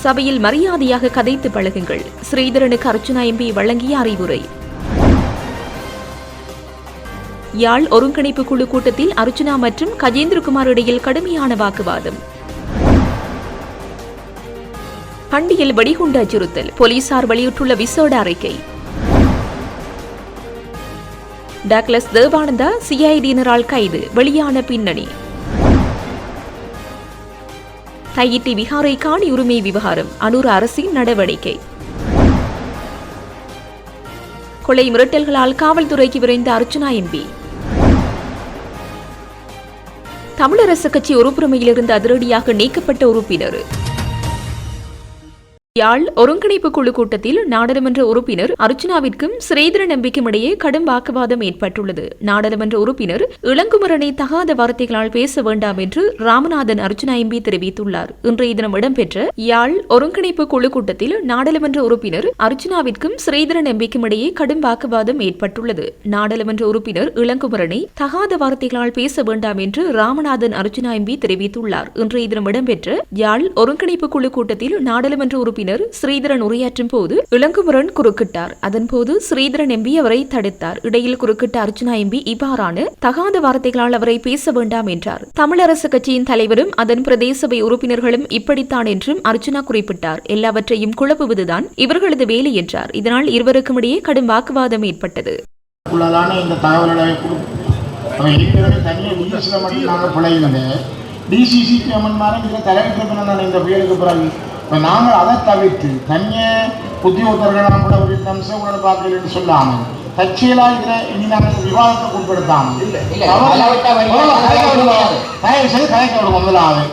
சபையில் மரியாதையாக கதைத்து பழகுங்கள். ஸ்ரீதரனுக்கு அர்ச்சுனா எம்பி வழங்கிய அறிவுரை. யாழ் ஒருங்கிணைப்பு குழு கூட்டத்தில் அர்ச்சுனா மற்றும் கஜேந்திரகுமார் இடையில் கடுமையான வாக்குவாதம். பண்டியில் வெடிகுண்டு அச்சுறுத்தல், போலீசார் வெளியிட்டுள்ள விசேட அறிக்கை. டாக்லஸ் தேவானந்தா சிஐடியினரால் கைது, வெளியான பின்னணி. தையிட்டி விஹாரை காணி உரிமை விவகாரம், அனூர் அரசின் நடவடிக்கை. கொலை மிரட்டல்களால் காவல்துறைக்கு விரைந்த அர்ச்சுனா எம்பி. தமிழரசு கட்சி உறுப்புரிமையிலிருந்து அதிரடியாக நீக்கப்பட்ட உறுப்பினர். யாழ் ஒருங்கிணைப்பு குழு கூட்டத்தில் நாடாளுமன்ற உறுப்பினர் அர்ச்சுனாவிற்கும் ஸ்ரீதரன் எம்பிக்கும் இடையே கடும் வாக்குவாதம் ஏற்பட்டுள்ளது. நாடாளுமன்ற உறுப்பினர் இளங்குமரனை தகாத வார்த்தைகளால் பேச வேண்டாம் என்று ராமநாதன் அர்ச்சுனா எம்பி தெரிவித்துள்ளார். இன்றைய தினம் இடம்பெற்ற யாழ் ஒருங்கிணைப்பு குழு கூட்டத்தில் நாடாளுமன்ற உறுப்பினர் அர்ச்சுனாவிற்கும் ஸ்ரீதரன் எம்பிக்கும் இடையே கடும் வாக்குவாதம் ஏற்பட்டுள்ளது. நாடாளுமன்ற உறுப்பினர் இளங்குமரனை தகாத வார்த்தைகளால் பேச வேண்டாம் என்று ராமநாதன் அர்ச்சுனா எம்பி தெரிவித்துள்ளார். இன்றைய தினம் இடம்பெற்ற யாழ் ஒருங்கிணைப்பு குழு கூட்டத்தில் நாடாளுமன்ற உறுப்பினர் ஸ்ரீதரன் உரையாற்றும் போது இளங்குமரன் குறுக்கிட்டார். அதன்போது ஸ்ரீதரன் எம்பி அவரை தடுத்தார். இடையில் குறுக்கிட்ட அர்ச்சுனா எம்பி இவ்வாறான தகாத வார்த்தைகளால் அவரை பேச வேண்டாம் என்றார். தமிழரசு கட்சியின் தலைவரும் அதன் பிரதேச சபை உறுப்பினர்களும் இப்படித்தான் என்றும் அர்ச்சுனா குறிப்பிட்டார். எல்லாவற்றையும் குழப்புவதுதான் இவர்களது வேலை என்றார். இதனால் இருவருக்கும் இடையே கடும் வாக்குவாதம் ஏற்பட்டது. நாங்கள் அதை தவிர்த்து தனிய உத்தியோகத்தர்களாம் கூட ஒரு அம்சம் கூட பார்க்கலன்னு சொல்லாமல் தற்செயலாக இருக்கிற இனி நாங்கள் விவாதத்தை உட்படுத்தாமல் தயவு செய்து கலைக்க விடும். முதலாவது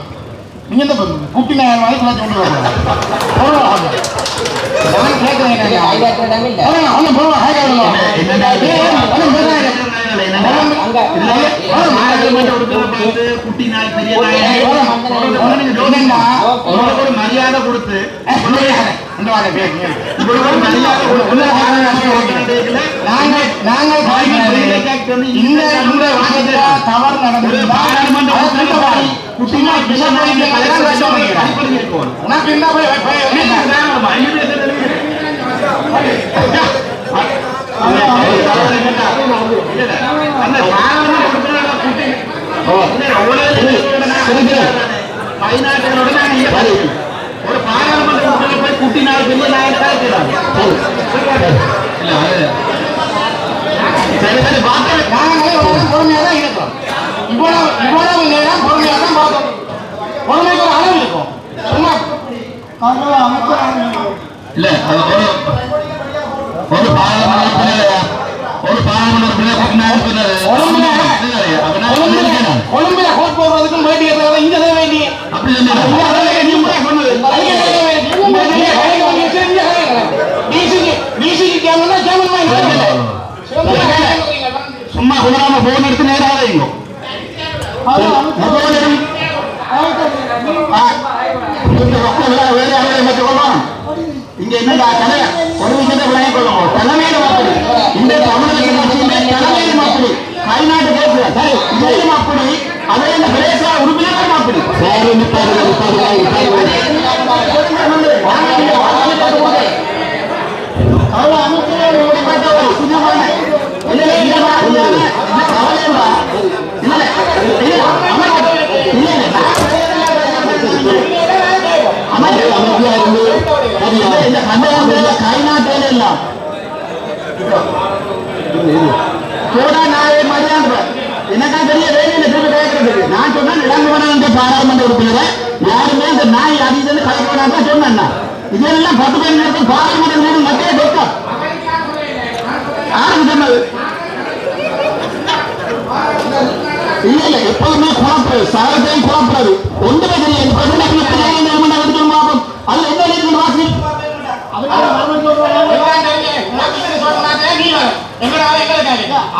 நீங்க இந்த குட்டி நாயர் மாதிரி கலைக்க கொண்டு வரணும். நான் கேட்கிறேன் குட்டி நாய் பெரிய ஒரு மரியாதை கொடுத்து தவறு நடந்தது ஒரு பாராளுமன்ற போய் குட்டி நாள் பெரிய நாயக பொறுமையா தான் இருக்கும். இவ்வளவு நேரம் பொறுமையா தான் பார்த்தோம். பொறுமைக்கு ஒரு அளவு இருக்கும். இல்ல ஒரு கொழும்புல கோட் போடுறதுக்கும் வேண்டிய இங்க வேண்டிய அப்படி சும்மா குதிராம போன் எடுத்து நேராக இங்க என்ன ஒரு விஷயத்தை விளங்கிக் கொள்ளும். தலைமையில மாப்பிடி இந்த தமிழக தலைமையில மாப்பிடி கைநாட்டு கேட்கிற சரி இதையும் அப்படி அதே இந்த பிரதேச உறுப்பினரும் அப்படி கைநாட்டில எல்லாம் எனக்கா தெரிய வேலையில திரும்ப கேட்கறதுக்கு நான் சொன்னேன். இளங்குமரன் பாராளுமன்ற உறுப்பினரை யாருமே இந்த நாய் அதிகம் கலைக்க சொன்னேன். இதெல்லாம் 10 மணி நேரத்தில் பாராளுமன்ற நேரம் மக்களே வெக்கம் யாருக்கு சொன்னது இல்ல இல்ல எப்போதுமே குழப்பது சகலத்தையும் குழப்பது ஒன்றுமே தெரியாது. பார்ப்போம் அதுல என்ன இருக்கு வாசி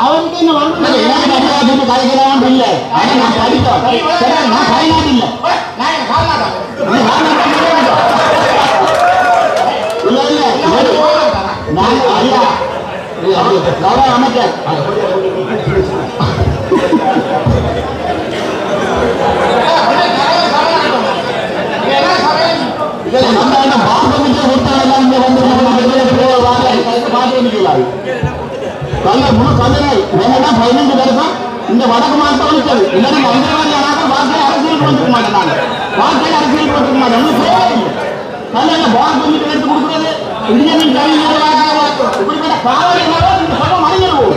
அவனுக்கு கலைக்கிறான் இல்லை. நான் படித்தோம் நான் கைநாட்டு இல்லை நான் ஐயா அமைச்சர் இதெல்லாம் முழு கல்லணை இதெல்லாம் 15 வருஷம் இந்த வடக்கு மாவட்டம் ஒழிச்சது. இல்லாட்டி மந்திரவாதி ஆனாலும் வாழ்க்கையை அரசியல் போட்டுக்க மாட்டேன். நான் வாழ்க்கையை அரசியல் போட்டுக்க மாட்டேன். கல்லணை பால் பண்ணிட்டு எடுத்து கொடுக்குறது இந்தியனின் இப்படிப்பட்ட காவல் இந்த சட்டம் மறைஞ்சிருக்கும்.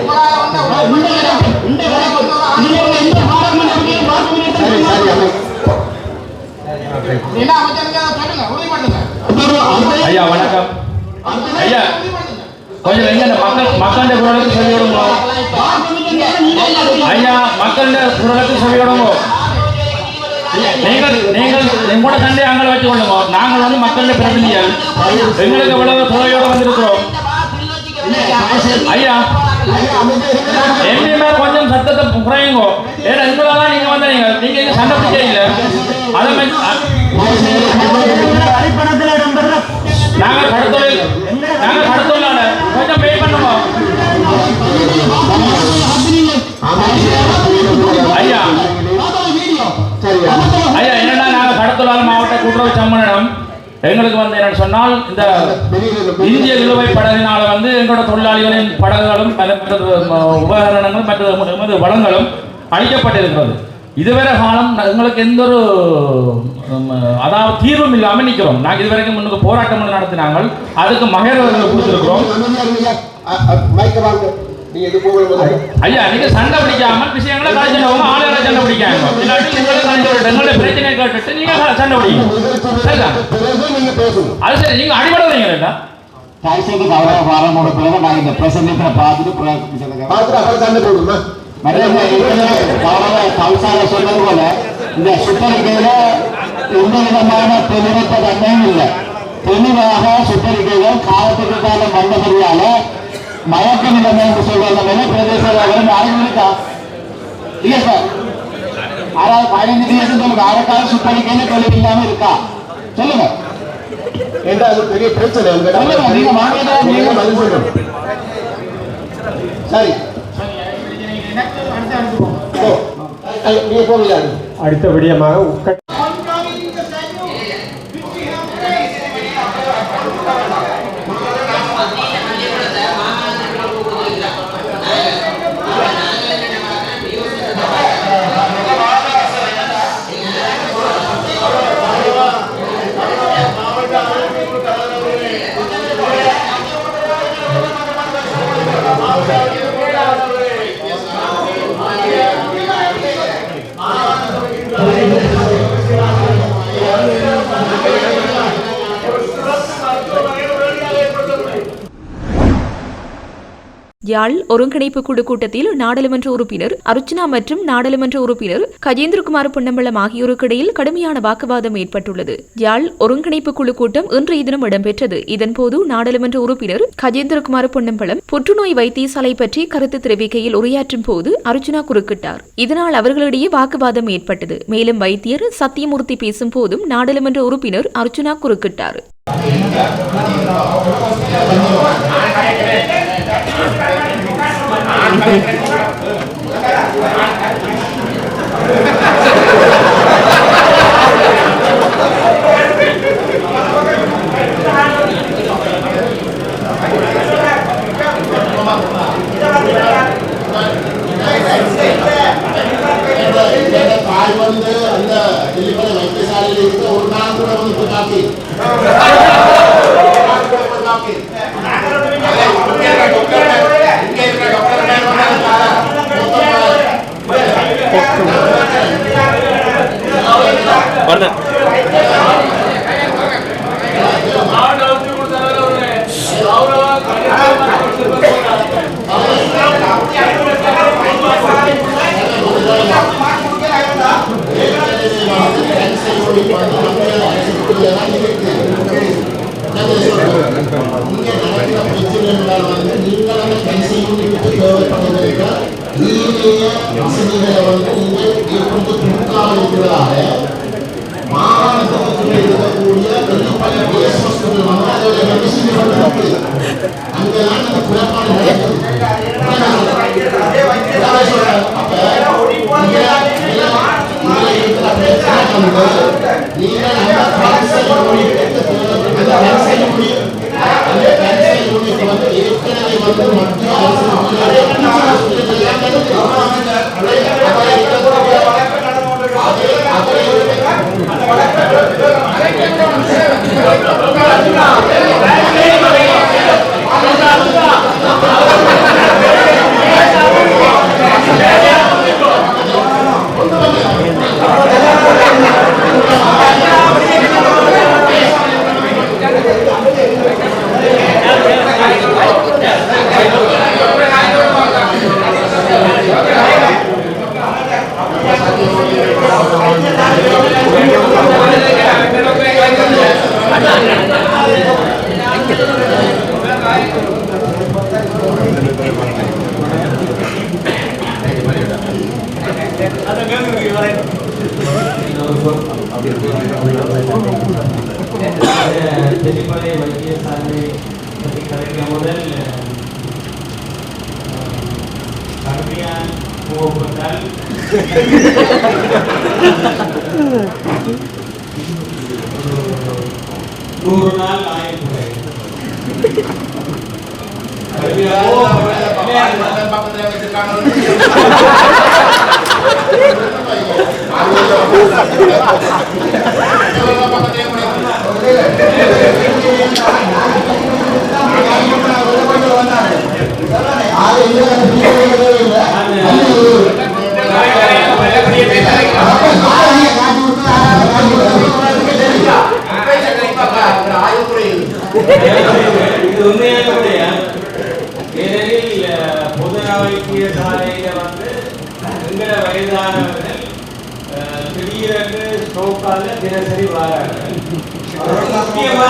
இந்த ஐயா வணக்கம். ஐயா கொஞ்சம் எங்க மக்களுடைய குரலுக்கு சொல்லி விடுங்க. ஐயா மக்களுடைய குரலுக்கு சொல்லி விடுங்க. நீங்கள் எங்களோட சண்டை அங்கே வச்சு கொள்ளுங்க. நாங்கள் வந்து மக்களுடைய பிரதிநிதிகள். எங்களுக்கு எவ்வளவு துறையோடு வந்திருக்கிறோம். ஐயா என்னையுமே கொஞ்சம் சத்தத்தை குறையுங்க. ஏன்னா எங்களாதான் நீங்க வந்து நீங்க சண்டை பிடிக்க இல்லை. அதை நாங்கள் கடத்தொழிலாள கொஞ்சம் பே பண்ணுவோம். ஐயா ஐயா என்னன்னா நாங்கள் கடத்தொழிலாளர் மாவட்ட கூட்டுறவு சம்மேளனம் எங்களுக்கு வந்து என்ன சொன்னால் இந்த இந்திய நிலுவை படகினால வந்து எங்களோட தொழிலாளிகளின் படகுகளும் உபகரணங்களும் மற்ற வளங்களும் அழிக்கப்பட்டிருக்கிறது. இதுவரை காலம் எங்களுக்கு எந்த ஒரு அதாவது தீர்வும் இல்லாமல் நிற்கிறோம். நாங்கள் இதுவரைக்கும் முன்னுக்கு போராட்டம் நடத்தினாங்க. அதுக்கு மகேரவர்கள் கொடுத்துருக்கிறோம். ஐயா நீங்க சண்டை பிடிக்காம விஷயங்களை கலைச்சினவங்க ஆளுகளை சண்டை பிடிக்காங்க. எங்களுடைய பிரச்சனையை கேட்டுட்டு நீங்க சண்டை பிடிக்கணும். சரிதான் அது சரி. நீங்க அடிபடுறீங்களா நான் இந்த பிரசங்கத்தை பார்த்துட்டு சண்டை போடுமா சொன்னது போல இந்த சுற்றறிக்கையில எந்த விதமான தெளிவற்ற தன்மையும் இல்லை. தெளிவாக சுற்றறிக்கைகள் காலத்துக்கு காலம் வந்தபடியால மயக்க நிலைமை என்று சொல்ற பிரதேச இருக்கா இல்லையா சார்? 15 சொல்லுங்க. ஆரக்கால சுற்றறிக்கையில தெளிவு இல்லாம இருக்கா சொல்லுங்க. ஏண்டா அது பெரிய பிரச்சனை. நீங்க மாநில நீங்க பதில் சொல்லணும். சரி அடுத்தபடியாக யாழ் ஒருங்கிணைப்பு குழு கூட்டத்தில் நாடாளுமன்ற உறுப்பினர் அர்ச்சுனா மற்றும் நாடாளுமன்ற உறுப்பினர் கஜேந்திரகுமார் பொன்னம்பலம் ஆகியோருக்கு இடையில் கடுமையான வாக்குவாதம் ஏற்பட்டுள்ளது. யாழ் ஒருங்கிணைப்பு குழு கூட்டம் இன்றைய தினம் இடம்பெற்றது. இதன்போது நாடாளுமன்ற உறுப்பினர் கஜேந்திரகுமார் பொன்னம்பலம் புற்றுநோய் வைத்தியசாலை பற்றி கருத்து தெரிவிக்கையில் உரையாற்றும் போது அர்ச்சுனா குறுக்கிட்டார். இதனால் அவர்களிடையே வாக்குவாதம் ஏற்பட்டது. மேலும் வைத்தியர் சத்தியமூர்த்தி பேசும் போதும் நாடாளுமன்ற உறுப்பினர் அர்ச்சுனா குறுக்கிட்டார். அந்த வைத்தியசாலையில் இருக்க ஒரு நாள் கூட வந்து மத்திய அரசு கல்யாணம் போவதால் 100 நாள் ஆயுள் இது உண்மையான ஏனெனில் பொதுநலவைக்கிய சாலையில வந்து எங்கள வயதானவர்கள் திடீரென்று ஸ்ட்ரோக்கால தினசரி வாரார்கள். முக்கியமா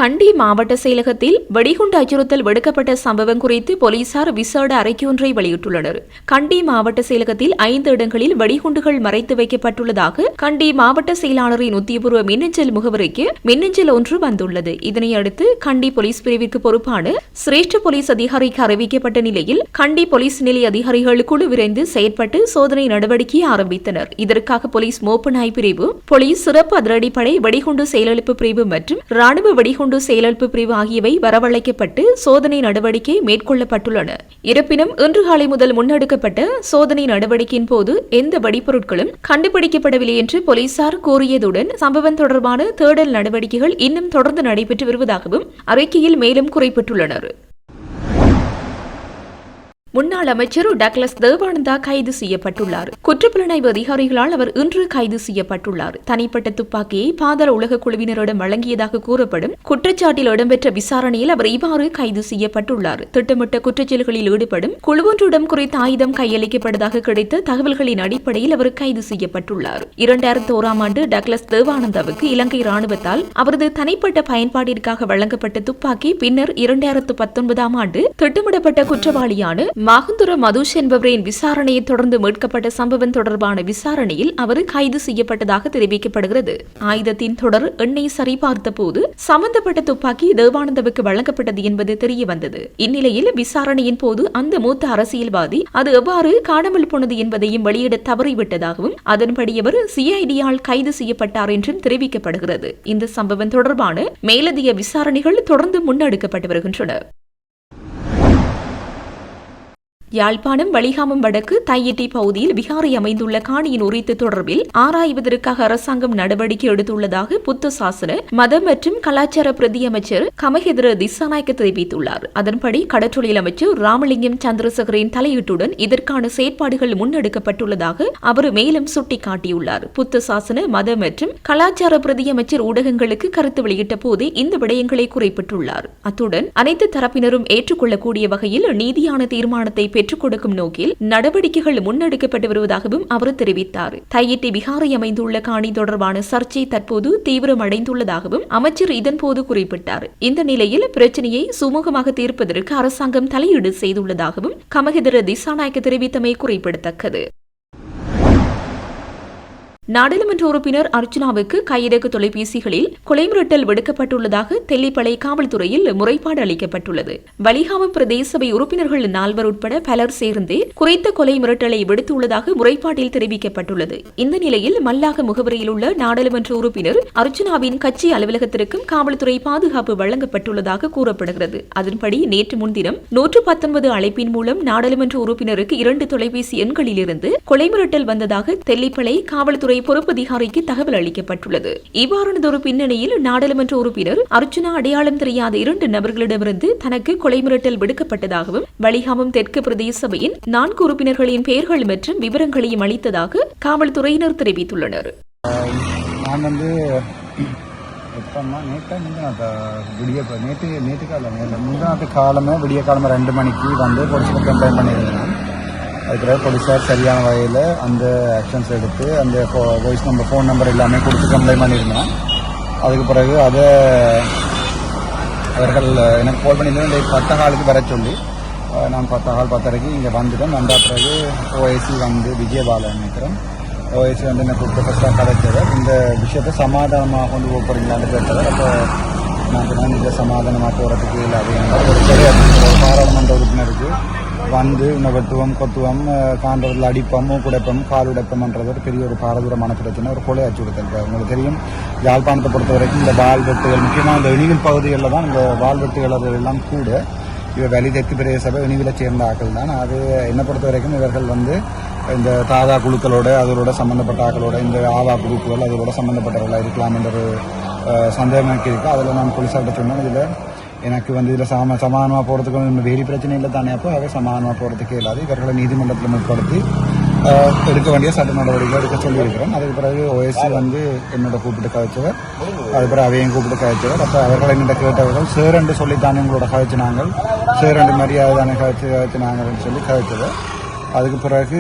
கண்டி மாவட்ட செயலகத்தில் வெடிகுண்டு அச்சுறுத்தல் விடுக்கப்பட்ட சம்பவம் குறித்து போலீசார் விசேட அறிக்கையொன்றை வெளியிட்டுள்ளனர். கண்டி மாவட்ட செயலகத்தில் 5 இடங்களில் வெடிகுண்டுகள் மறைத்து வைக்கப்பட்டுள்ளதாக கண்டி மாவட்ட செயலாளரின் உத்தியபூர்வ மின்னஞ்சல் முகவரிக்கு மின்னஞ்சல் ஒன்று வந்துள்ளது. இதனையடுத்து கண்டி போலீஸ் பிரிவிற்கு பொறுப்பான சிரேஷ்ட போலீஸ் அதிகாரிக்கு அறிவிக்கப்பட்ட நிலையில் கண்டி போலீஸ் நிலைய அதிகாரிகள் குழு விரைந்து செயற்பட்டு சோதனை நடவடிக்கையை ஆரம்பித்தனர். இதற்காக போலீஸ் மோப்ப நாய் பிரிவு, போலீஸ் சிறப்பு அதிரடிப்படை, வெடிகுண்டு செயலளிப்பு பிரிவு மற்றும் ராணுவ வெடிகுண்டு செயலளிப்பு பிரிவு ஆகியவை வரவழைக்கப்பட்டு சோதனை நடவடிக்கை மேற்கொள்ளப்பட்டுள்ளன. இருப்பினும் இன்று காலை முதல் முன்னெடுக்கப்பட்ட சோதனை நடவடிக்கையின் போது எந்த வெடிப்பொருட்களும் கண்டுபிடிக்கப்படவில்லை என்று போலீசார் கூறியதுடன் சம்பவம் தொடர்பான தேடல் நடவடிக்கைகள் இன்னும் தொடர்ந்து நடைபெற்று வருவதாகவும் அறிக்கையில் மேலும் குறிப்பிட்டுள்ளனர். முன்னாள் அமைச்சர் டக்ளஸ் தேவானந்தா கைது செய்யப்பட்டுள்ளார். குற்றப்புலனாய்வு அதிகாரிகளால் அவர் இன்று கைது செய்யப்பட்டுள்ளார். தனிப்பட்ட துப்பாக்கியை பாதாள உலக குழுவினரிடம் வழங்கியதாக கூறப்படும் குற்றச்சாட்டில் இடம்பெற்ற விசாரணையில் அவர் இவ்வாறு கைது செய்யப்பட்டுள்ளார். திட்டமிட்ட குற்றச்செயல்களில் ஈடுபடும் குழுவொன்றிடம் குறித்த ஆயுதம் கையளிக்கப்பட்டதாக கிடைத்த தகவல்களின் அடிப்படையில் அவர் கைது செய்யப்பட்டுள்ளார். 2001ஆம் ஆண்டு டக்ளஸ் தேவானந்தாவுக்கு இலங்கை ராணுவத்தால் அவரது தனிப்பட்ட பயன்பாட்டிற்காக வழங்கப்பட்ட துப்பாக்கி பின்னர் 2019ஆம் ஆண்டு திட்டமிடப்பட்ட குற்றவாளியான மகுந்துர மதுஷ் என்பவரின் விசாரணையை தொடர்ந்து மீட்கப்பட்ட சம்பவம் தொடர்பான விசாரணையில் அவர் கைது செய்யப்பட்டதாக தெரிவிக்கப்படுகிறது. ஆயுதத்தின் தொடர் எண்ணை சரிபார்த்த போது சம்பந்தப்பட்ட துப்பாக்கி தேவானந்தாவுக்கு வழங்கப்பட்டது என்பது தெரியவந்தது. இந்நிலையில் விசாரணையின் போது அந்த மூத்த அரசியல்வாதி அது எவ்வாறு காணாமல் போனது என்பதையும் வெளியிட தவறிவிட்டதாகவும் அதன்படி அவர் சிஐடியால் கைது செய்யப்பட்டார் என்றும் தெரிவிக்கப்படுகிறது. இந்த சம்பவம் தொடர்பான மேலதிக விசாரணைகள் தொடர்ந்து முன்னெடுக்கப்பட்டு வருகின்றன. யாழ்ப்பாணம் வலிகாமம் வடக்கு தையிட்டி பகுதியில் விகாரை அமைந்துள்ள காணியின் உரித்து தொடர்பில் ஆராய்வதற்காக அரசாங்கம் நடவடிக்கை எடுத்துள்ளதாக புத்த சாசன மதம் மற்றும் கலாச்சார பிரதி அமைச்சர் கமஹெதிர திசாநாயக்க தெரிவித்துள்ளார். அதன்படி கடற்றொழில் அமைச்சர் ராமலிங்கம் சந்திரசேகரின் தலையீட்டுடன் இதற்கான செயற்பாடுகள் முன்னெடுக்கப்பட்டுள்ளதாக அவர் மேலும் சுட்டிக்காட்டியுள்ளார். புத்த சாசன மத மற்றும் கலாச்சார பிரதி அமைச்சர் ஊடகங்களுக்கு கருத்து வெளியிட்ட போதே இந்த விடயங்களை குறிப்பிட்டுள்ளார். அத்துடன் அனைத்து தரப்பினரும் ஏற்றுக்கொள்ளக்கூடிய வகையில் நீதியான தீர்மானத்தை பெற்றுக் கொடுக்கும் நோக்கில் நடவடிக்கைகள் முன்னெடுக்கப்பட்டு வருவதாகவும் அவர் தெரிவித்தார். தையிட்டி விகாரை அமைந்துள்ள காணி தொடர்பான சர்ச்சை தற்போது தீவிரமடைந்துள்ளதாகவும் அமைச்சர் இதன்போது குறிப்பிட்டார். இந்த நிலையில் பிரச்சினையை சுமூகமாக தீர்ப்பதற்கு அரசாங்கம் தலையீடு செய்துள்ளதாகவும் கமஹெதிர திசாநாயக்க தெரிவித்தமை குறிப்பிடத்தக்கது. நாடாளுமன்ற உறுப்பினர் அர்ச்சுனாவுக்கு கையடக்கு தொலைபேசிகளில் கொலை மிரட்டல் விடுக்கப்பட்டுள்ளதாக தெல்லிப்பளை காவல்துறையில் முறைப்பாடு அளிக்கப்பட்டுள்ளது. வலிகாமம் பிரதேச சபை உறுப்பினர்கள் 4 உட்பட பலர் சேர்ந்து குறித்த கொலை மிரட்டலை விடுத்துள்ளதாக முறைப்பாட்டில் தெரிவிக்கப்பட்டுள்ளது. இந்த நிலையில் மல்லாக முகவரியில் உள்ள நாடாளுமன்ற உறுப்பினர் அர்ச்சுனாவின் கட்சி அலுவலகத்திற்கும் காவல்துறை பாதுகாப்பு வழங்கப்பட்டுள்ளதாக கூறப்படுகிறது. அதன்படி நேற்று முன்தினம் 119 அழைப்பின் மூலம் நாடாளுமன்ற உறுப்பினருக்கு 2 தொலைபேசி எண்களிலிருந்து கொலை மிரட்டல் வந்ததாக தெல்லிப்பளை காவல்துறை பொறுப்பதிகாரிக்கு தகவல் அளிக்கப்பட்டுள்ளது. இவ்வாறானதொரு பின்னணியில் நாடாளுமன்ற உறுப்பினர் அர்ச்சுனா அடையாளம் தெரியாத 2 நபர்களிடமிருந்து தனக்கு கொலை மிரட்டல் விடுக்கப்பட்டதாகவும் வலிகாமம் தெற்கு பிரதேச சபையின் 4 உறுப்பினர்களின் பெயர்கள் மற்றும் விவரங்களையும் அளித்ததாக காவல்துறையினர் தெரிவித்துள்ளனர். நேற்று காலமே விடிய காலமே 2 மணிக்கு வந்து போலீஸில் கம்ப்ளைண்ட் பண்ணியிருந்தேன். அதுக்கு போலீஸார் சரியான வகையில் அந்த ஆக்ஷன்ஸ் எடுத்து அந்த வாய்ஸ் நம்பர் ஃபோன் நம்பர் எல்லாமே கொடுத்து கம்ப்ளைண்ட் பண்ணியிருந்தேன். அதுக்கு பிறகு அதை அவர்கள் எனக்கு கால் பண்ணியிருந்தேன் 10 ஹாலுக்கு வர சொல்லி நான் 10:30 இங்கே வந்துட்டேன். வந்த பிறகு ஓஎஸ்சி வந்து விஜயபாலன் நினைக்கிறேன். ஓஎஸ்சி வந்து எனக்கு ஃபஸ்ட்டாக கதைச்சவர் இந்த விஷயத்தை சமாதானமாக கொண்டு போக போகிறீங்களான்னு கேட்டவர். அப்போ நான் இதை சமாதானமாக போகிறதுக்கு இல்லை அது பாராளுமன்ற உறுப்பினருக்கு வந்து இந்த வெட்டுவம் கொத்துவம் காண்டவர்கள் அடிப்பம் மூக்குடைப்பம் கால் உடைப்பம்ன்றது ஒரு பெரிய ஒரு பாரதூரமான பிரச்சனை. ஒரு கொலை அச்சு கொடுத்திருக்காரு. உங்களுக்கு தெரியும் யாழ்ப்பாணத்தை பொறுத்த வரைக்கும் இந்த வால் வெட்டுகள் முக்கியமாக இந்த இனிவில் பகுதிகளில் தான் இந்த வால் வெட்டுகள் எல்லாம் கூட இவ வெளி தெற்கு பிரதேச சபை இனிவில சேர்ந்த ஆக்கள் தான். அது என்னை பொறுத்த வரைக்கும் இவர்கள் வந்து இந்த தாதா குழுக்களோட அதோட சம்பந்தப்பட்ட ஆக்களோட இந்த ஆவா குரூப்புகள் அதோட சம்பந்தப்பட்டவர்களாக இருக்கலாம் என்ற ஒரு சந்தேகம் எனக்கு இருக்குது. அதில் நான் போலீஸார்கிட்ட சொன்னேன் இதில் எனக்கு வந்து இதில் சமாதானமாக போகிறதுக்கு வேறு பிரச்சனை இல்லை தானே. அப்போ அவை சமாதானமாக போகிறதுக்கே இல்லாது இவர்களை நீதிமன்றத்தில் முற்படுத்தி எடுக்க வேண்டிய சட்ட நடவடிக்கைகள் எடுக்க சொல்லியிருக்கிறேன். அதுக்கு பிறகு ஓஎஸ்சி வந்து என்னோட கூப்பிட்டு கதைச்சவர், அதுக்கு பிறகு அவையும் கூப்பிட்டு கதைச்சவர். அப்போ அவர்கள் என்னோட கேட்டவர்கள் சேரண்டு சொல்லித்தானே உங்களோட கதைச்சினாங்கள் சேரண்டு மரியாதை தானே கதைச்சினாங்கன்னு சொல்லி கதைச்சவர். அதுக்கு பிறகு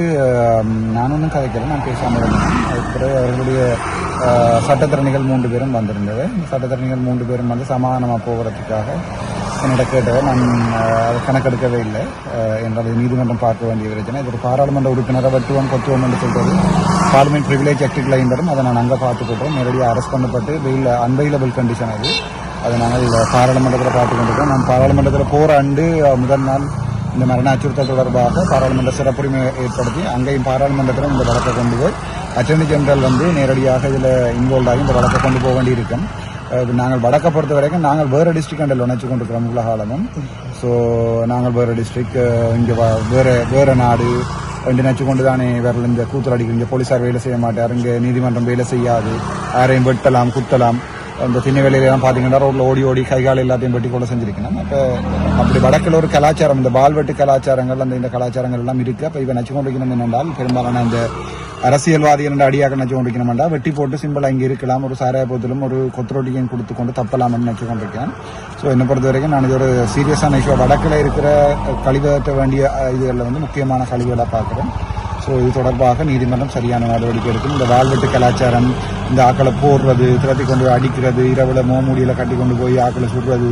நான் ஒன்றும் கதைக்கல, நான் பேசாமல் இருந்தேன். அதுக்கு பிறகு அவர்களுடைய சட்டத்திறனிகள் 3 பேரும் வந்திருந்தது. சட்டத்திறனிகள் 3 பேரும் வந்து சமாதானமாக போகிறதுக்காக என்னோட கேட்டவர். நான் அதை கணக்கெடுக்கவே இல்லை என்றால் நீதிமன்றம் பார்க்க வேண்டிய பிரச்சனை. இது ஒரு பாராளுமன்ற உறுப்பினரை வெட்டுவோம் கொத்துவோம் என்று சொல்றது பார்லிமெண்ட் ப்ரிவிலேஜ் ஆக்டில் வரும். அதை நான் அங்கே பார்த்துக்கிட்டோம். நேரடியாக அரெஸ்ட் பண்ணப்பட்டு வெயில் அன்வைலபிள் கண்டிஷன் அதை நாங்கள் பாராளுமன்றத்தில் பார்த்து கொண்டிருக்கோம். நான் பாராளுமன்றத்தில் போகிற ஆண்டு முதல் நாள் இந்த மரண அச்சுறுத்தல் தொடர்பாக பாராளுமன்ற சிறப்புரிமை ஏற்படுத்தி அங்கேயும் பாராளுமன்றத்தில் இந்த வழக்கை கொண்டு போய் அட்டர்னி ஜெனரல் வந்து நேரடியாக இதில் இன்வால்வ் ஆகி இந்த வழக்கை கொண்டு போக வேண்டியிருக்கும். நாங்கள் வடக்கை பொறுத்த வரைக்கும் நாங்கள் வேறு டிஸ்ட்ரிக்ட் அண்டில் நினைச்சு கொண்டிருக்கிறோம் உலகாலமும். ஸோ நாங்கள் வேறு டிஸ்ட்ரிக்ட் இங்கே வேறு நாடு ரெண்டு நினைச்சு கொண்டு தானே வேறு இந்த கூத்தல் அடிக்கிறோம். இங்கே போலீஸார் வேலை செய்ய மாட்டார், இங்கே நீதிமன்றம் வேலை செய்யாது, யாரையும் வெட்டலாம் குத்தலாம். அந்த திண்ணை வேலையெல்லாம் பார்த்தீங்கன்னா ரோட்டில் ஓடி ஓடி கைகால் எல்லாத்தையும் வெட்டி கொள்ள செஞ்சிருக்கணும். அப்போ அப்படி வடக்கில் ஒரு கலாச்சாரம் இந்த பால்வெட்டு கலாச்சாரங்கள் இந்த கலாச்சாரங்கள் எல்லாம் இருக்குது. அப்போ இவன் நச்சு கொண்டிருக்கணும் என்னென்றால் பெரும்பாலான இந்த அரசியல்வாதிகள் அடியாக நச்சு கொண்டிருக்கணும்டா வெட்டி போட்டு சிம்பிளாக இங்கே இருக்கலாம், ஒரு சாராயபோத்திலும் ஒரு கொத்தரோட்டியும் கொடுத்து கொண்டு தப்பலாம்னு நச்சு கொண்டிருக்கேன். ஸோ என்னை பொறுத்த வரைக்கும் நான் இது ஒரு சீரியஸான இஷ்யூ. வடக்கில் இருக்கிற கழிவற்ற வேண்டிய இதுகளில் வந்து முக்கியமான கழிவுகளாக பார்க்குறேன். ஸோ இது தொடர்பாக நீதிமன்றம் சரியான நடவடிக்கை எடுக்கும். இந்த வாழ்வெட்டு கலாச்சாரம், இந்த ஆக்களை போடுறது, திரட்டி கொண்டு அடிக்கிறது, இரவில் மோமூடியில் கட்டி கொண்டு போய் ஆக்களை சுடுறது,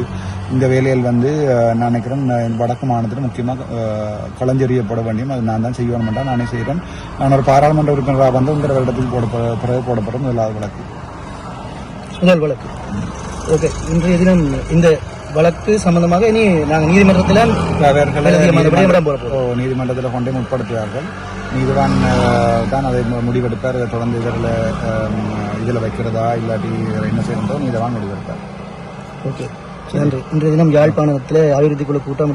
இந்த வேலைகள் வந்து நான் நினைக்கிறேன் வடக்கு மாநிலத்தில் முக்கியமாக களஞ்செறியப்பட வேண்டியும். அது நான் தான் செய்யணும்டா நானே செய்கிறேன். நான் ஒரு பாராளுமன்ற உறுப்பினராக வந்து உங்கள் வருடத்தில் போடப்படும் முதலாவது வழக்கு. முதல் வழக்கு. ஓகே, இன்றைய தினம் இந்த வழக்கு சம்பந்தமாக இனி நாங்கள் நீதிமன்றத்தில் நீதிமன்றத்தில் கொண்டே முற்படுத்துவார்கள். நீதிவான் தான் அதை முடிவெடுப்பார். அதை தொடர்ந்து இதில் வைக்கிறதா இல்லாட்டி என்ன செய்யறதோ நீதிவான் முடிவெடுப்பார். ஓகே. நன்றி. இன்றைய தினம் யாழ்ப்பாணத்தில் அபிவிருத்தி குழு கூட்டம்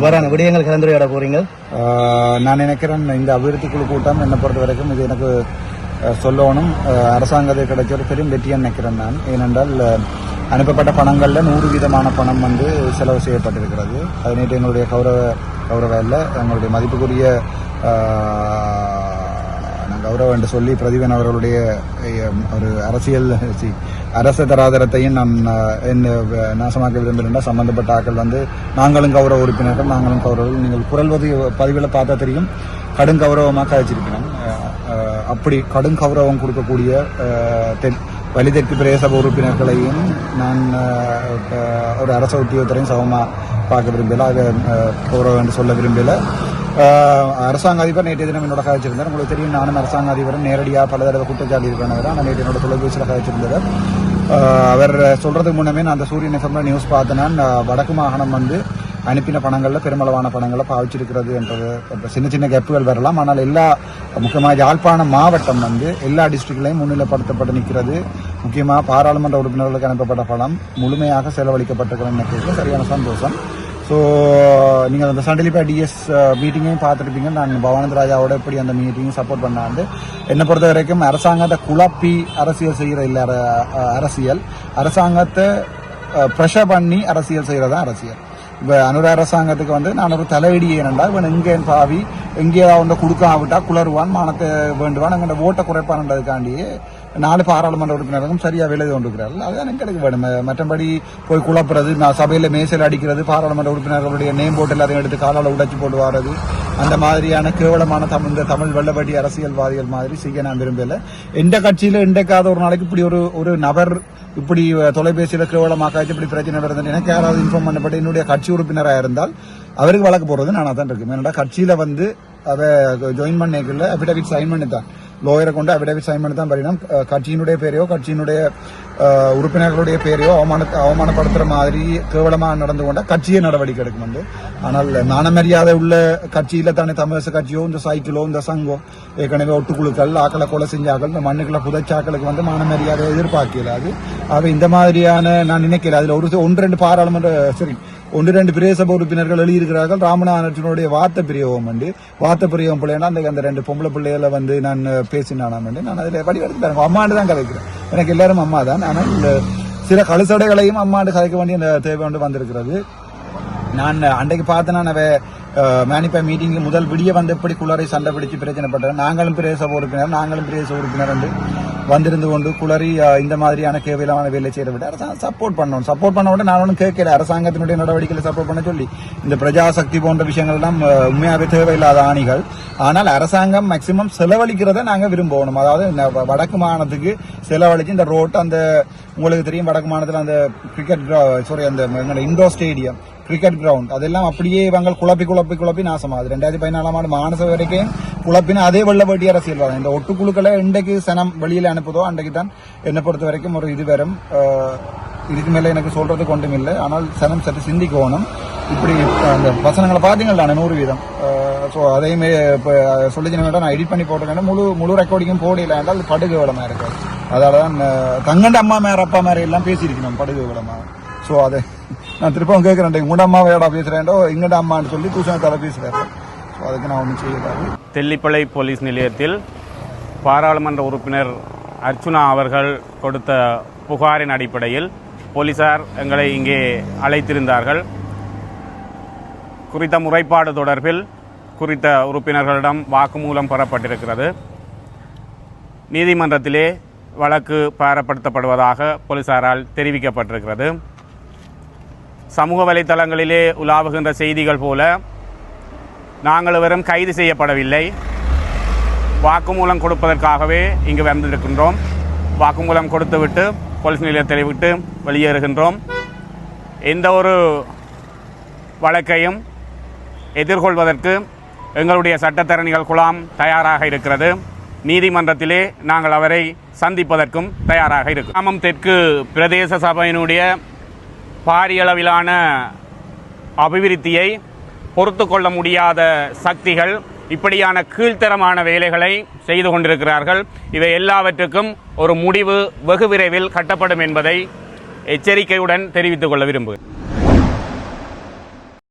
வரான விடயங்கள் கலந்துரையாட போறீங்க. நான் நினைக்கிறேன் இந்த அபிவிருத்தி குழு கூட்டம் என்னை பொறுத்த வரைக்கும் இது எனக்கு சொல்லணும் அரசாங்கத்தை கிடைச்ச ஒரு பெரும் வெற்றியை நினைக்கிறேன் நான். ஏனென்றால் அனுப்பப்பட்ட பணங்களில் 100% பணம் வந்து செலவு செய்யப்பட்டிருக்கிறது. அது நேற்று எங்களுடைய கௌரவ இல்லை எங்களுடைய மதிப்புக்குரிய கௌரவம் என்று சொல்லி பிரதீபன் அவர்களுடைய ஒரு அரச தராதரத்தையும் நான் நாசமாக்க விரும்புகிறேன். சம்பந்தப்பட்ட ஆக்கள் வந்து நாங்களும் கௌரவ உறுப்பினர்கள், நாங்களும் கௌரவர்கள். நீங்கள் குரல் பதிவில் பார்த்தா தெரியும், கடும் கௌரவமாக கழிச்சிருக்கிறேன். அப்படி கடும் கௌரவம் கொடுக்கக்கூடிய வலிதெற்கு பிரதேச உறுப்பினர்களையும் நான் ஒரு அரச உத்தியோகத்தரையும் சமமாக பார்க்க விரும்பல, அதை கௌரவம் என்று சொல்ல விரும்பல. அரசாங்க அதிபர் நேற்றைய தினம் என்னோட கதைச்சிருந்தார். உங்களுக்கு தெரியும், நானும் அரசாங்க அதிபரும் நேரடியாக பல தடவை குற்றச்சாட்டு இருக்கிறவர். ஆனால் நேற்று என்னோட தொலைபேசியில் கதைச்சிருந்தார். அவர் சொல்றதுக்கு முன்னமே நான் அந்த சூரியன் எஃப்எம்ல நியூஸ் பார்த்தேன்னா வடக்கு மாகாணம் வந்து அனுப்பின பணங்களில் பெருமளவான பணங்களை பாவிச்சிருக்கிறது என்றது. சின்ன சின்ன கேப்புகள் வரலாம், ஆனால் முக்கியமாக யாழ்ப்பாணம் மாவட்டம் வந்து எல்லா டிஸ்ட்ரிக்ட்லையும் முன்னிலைப்படுத்தப்பட்டு நிற்கிறது. முக்கியமாக பாராளுமன்ற உறுப்பினர்களுக்கு அனுப்பப்பட்ட பணம் முழுமையாக செலவழிக்கப்பட்டிருக்கிறது. சரியான சந்தோஷம். ஸோ நீங்கள் அந்த சண்டலிப்பா டிஎஸ் மீட்டிங்கையும் பார்த்துருப்பீங்க. நான் பவானந்த ராஜாவோட எப்படி அந்த மீட்டிங்கும் சப்போர்ட் பண்ணாண்டு. என்னை பொறுத்த வரைக்கும் அரசாங்கத்தை குழப்பி அரசியல் செய்கிற இல்லை அரசாங்கத்தை ப்ரெஷர் பண்ணி அரசியல் செய்கிறதா அரசியல். இப்போ அனுர அரசாங்கத்துக்கு வந்து நான் ஒரு தலையடி ஏனென்றால் இவன் எங்கேன்னு பாவி எங்கேயாவது வந்து கொடுக்காவிட்டா குளருவான், மானத்தை வேண்டுவான், எங்கள்கிட்ட ஓட்டை குறைப்பான்ன்றதுக்காண்டியே 4 பாராளுமன்ற உறுப்பினர்களும் சரியாக விலை கொண்டிருக்கிறார்கள். அதுதான் எங்களுக்கு வேணும். மற்றபடி போய் குழப்புறது, சபையில் மேசையில் அடிக்கிறது, பாராளுமன்ற உறுப்பினர்களுடைய நேம் போட்டு எல்லாத்தையும் எடுத்து காலால் உடைச்சி போட்டு வாரது, அந்த மாதிரியான கேவலமான தமிழ் வெள்ளவட்டி அரசியல்வாதிகள் மாதிரி செய்ய நான் விரும்பல. எந்த கட்சியில் இன்றைக்காத ஒரு நாளைக்கு இப்படி ஒரு நபர் இப்படி தொலைபேசியில் கேவலமாக்காச்சு இப்படி பிரச்சனை வருதுன்னு எனக்கு யாராவது இன்ஃபார்ம் பண்ணப்பட்டு என்னுடைய கட்சி உறுப்பினராக இருந்தால் அவருக்கு வழக்கு போடுறது நான் தான் இருக்கும். என்னடா கட்சியில் வந்து அதை ஜாயின் பண்ணிக்கல அபிடவிட் சைன் பண்ணி தான் லோயரை கொண்டு அபிடவிட் சைன் பண்ணி தான் பரிணாம் கட்சியினுடைய பேரையோ கட்சியினுடைய உறுப்பினர்களுடைய பேரையோ அவமானப்படுத்துற மாதிரி கேவலமாக நடந்து கொண்டா கட்சியே நடவடிக்கை எடுக்கும் வந்து. ஆனால் நாணமரியாதை உள்ள கட்சியில தானே தமிழரசு கட்சியோ இந்த சைக்கிளோ இந்த சங்கோ ஏற்கனவே ஒட்டுக்குழுக்கள் ஆக்களை கொலை செஞ்சாக்கள் இந்த மண்ணுக்குள்ள புதைச்சாக்களுக்கு வந்து மானமரியாதை எதிர்பார்க்கல. அது இந்த மாதிரியான நான் நினைக்கல. அதுல 1-2 பாராளுமன்ற 1-2 பிரதேச உறுப்பினர்கள் எழுதியிருக்கிறார்கள். ராமநாதனுடைய வார்த்தை பிரியவும் பிள்ளைன்னா அந்த 2 பொம்பளை பிள்ளைகளை வந்து நான் பேசினானாம். நான் அதில் வடிவெடுத்து தரேன். அம்மாண்டு தான் கதைக்கிறேன். எனக்கு எல்லாரும் அம்மா தான். ஆனால் இந்த சில கழுசடைகளையும் அம்மாண்டு கதைக்க வேண்டிய தேவை ஒன்று வந்திருக்கிறது. நான் அன்றைக்கு பார்த்தேன்னா மேனிப்பா மீட்டிங்ல முதல் விடிய வந்து எப்படி குளரை சண்டை பிடிச்சு பிரச்சனைப்பட்டேன். நாங்களும் பிரதேச உறுப்பினர் என்று வந்திருந்து கொண்டு குளறி இந்த மாதிரியான கேவலமான வேலை செய்ய விட்டு அரசாங்கம் சப்போர்ட் பண்ண விட நான் ஒன்றும் கேட்கல. அரசாங்கத்தினுடைய நடவடிக்கைகளை சப்போர்ட் பண்ண சொல்லி இந்த பிரஜாசக்தி போன்ற விஷயங்கள் தான் உண்மையாகவே தேவையில்லாத ஆணிகள். ஆனால் அரசாங்கம் மேக்சிமம் செலவழிக்கிறத நாங்கள் விரும்பணும். அதாவது வடக்கு மாநிலத்துக்கு செலவழிச்சு இந்த ரோட் அந்த உங்களுக்கு தெரியும் வடக்கு மாநிலத்தில் அந்த அந்த இண்டோர் ஸ்டேடியம் கிரிக்கெட் கிரவுண்ட் அதெல்லாம் அப்படியே இவங்க குழப்பி நாசமாகுது. 2014 ஆண்டு மானச வரைக்கும் குழப்பின அதே வெள்ளவட்டி அரசியல்வாதம். இந்த ஒட்டுக்குழுக்களை இன்றைக்கு சனம் வெளியில அனுப்புதோ அன்றைக்கு தான் என்னை பொறுத்த வரைக்கும் ஒரு இது வரும். இதுக்கு மேல எனக்கு சொல்றதுக்கு ஒன்றும் இல்லை. ஆனால் சனம் சற்று சிந்திக்கணும். இப்படி அந்த வசனங்களை பார்த்தீங்களா 100%. ஸோ அதையுமே இப்போ சொல்லிச்சு நான் எடிட் பண்ணி போட்டிருக்கேன். முழு ரெக்கார்டிங்கும் போடல என்றால் படுகு விளமா இருக்காது. அதனாலதான் தங்கண்ட அம்மா மேற அப்பா மேற எல்லாம் பேசியிருக்கணும் படுகு விளமா. ஸோ அதை நான் திருப்பவும் கேட்கிறேன், உங்களோட அம்மாவை ஏடா பேசுறேன்டோ எங்கட அம்மான்னு சொல்லி தூசணத்தால பேசுறாரு. ஸோ அதுக்கு நான் ஒன்றும் செய்யலாது. தெல்லிப்பளை போலீஸ் நிலையத்தில் பாராளுமன்ற உறுப்பினர் அர்ச்சுனா அவர்கள் கொடுத்த புகாரின் அடிப்படையில் போலீசார் எங்களை இங்கே அழைத்திருந்தார்கள். குறித்த முறைப்பாடு தொடர்பில் குறித்த உறுப்பினர்களிடம் வாக்குமூலம் பெறப்பட்டிருக்கிறது. நீதிமன்றத்திலே வழக்கு பாரப்படுத்தப்படுவதாக போலீசாரால் தெரிவிக்கப்பட்டிருக்கிறது. சமூக வலைத்தளங்களிலே உலாவுகின்ற செய்திகள் போல நாங்கள் வெறும் கைது செய்யப்படவில்லை, வாக்குமூலம் கொடுப்பதற்காகவே இங்கு வந்திருக்கின்றோம். வாக்குமூலம் கொடுத்துவிட்டு போலீஸ் நிலையத்தை விட்டு வெளியேறுகின்றோம். எந்த ஒரு வழக்கையும் எதிர்கொள்வதற்கு எங்களுடைய சட்டத்தரணிகள் குழாம் தயாராக இருக்கிறது. நீதிமன்றத்திலே நாங்கள் அவரை சந்திப்பதற்கும் தயாராக இருக்கிறோம். கிராமம் தெற்கு பிரதேச சபையினுடைய பாரியளவிலான அபிவிருத்தியை பொறுத்து கொள்ள முடியாத சக்திகள் இப்படியான கீழ்த்தரமான வேலைகளை செய்து கொண்டிருக்கிறார்கள். இவை எல்லாவற்றுக்கும் ஒரு முடிவு வெகு விரைவில் கட்டப்படும் என்பதை எச்சரிக்கையுடன் தெரிவித்துக் கொள்ள விரும்புகிறேன்.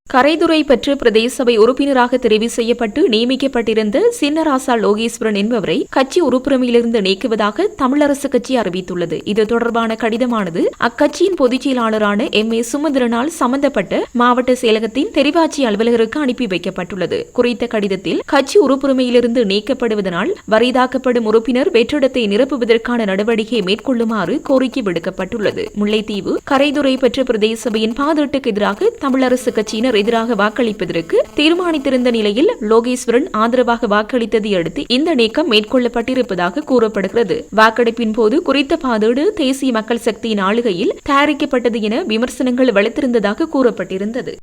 கரைதுறை பெற்று பிரதேச சபை உறுப்பினராக தெரிவு செய்யப்பட்டு நியமிக்கப்பட்டிருந்த சின்னராசா லோகேஸ்வரன் என்பவரை கட்சி உறுப்பினரிலிருந்து நீக்குவதாக தமிழரசு கட்சி அறிவித்துள்ளது. இது தொடர்பான கடிதமானது அக்கட்சியின் பொதுச் செயலாளரான MA சுமந்திரனால் சம்பந்தப்பட்ட மாவட்ட செயலகத்தின் தெரிவாட்சி அலுவலகருக்கு அனுப்பி வைக்கப்பட்டுள்ளது. குறித்த கடிதத்தில் கட்சி உறுப்பினரிலிருந்து நீக்கப்படுவதனால் வரிதாக்கப்படும் உறுப்பினர் வெற்றிடத்தை நிரப்புவதற்கான நடவடிக்கையை மேற்கொள்ளுமாறு கோரிக்கை விடுக்கப்பட்டுள்ளது. முல்லைத்தீவு கரைதுறை பெற்ற பிரதேச சபையின் பாதீட்டுக்கு எதிராக தமிழரசு கட்சியினர் எதிராக வாக்களிப்பதற்கு தீர்மானித்திருந்த நிலையில் லோகேஸ்வரன் ஆதரவாக வாக்களித்ததை அடுத்து இந்த நீக்கம் மேற்கொள்ளப்பட்டிருப்பதாக கூறப்படுகிறது. வாக்கெடுப்பின் போது குறித்த பாதீடு தேசிய மக்கள் சக்தியின் ஆளுகையில் தயாரிக்கப்பட்டது என விமர்சனங்கள் வலுத்திருந்ததாக கூறப்பட்டிருந்தது.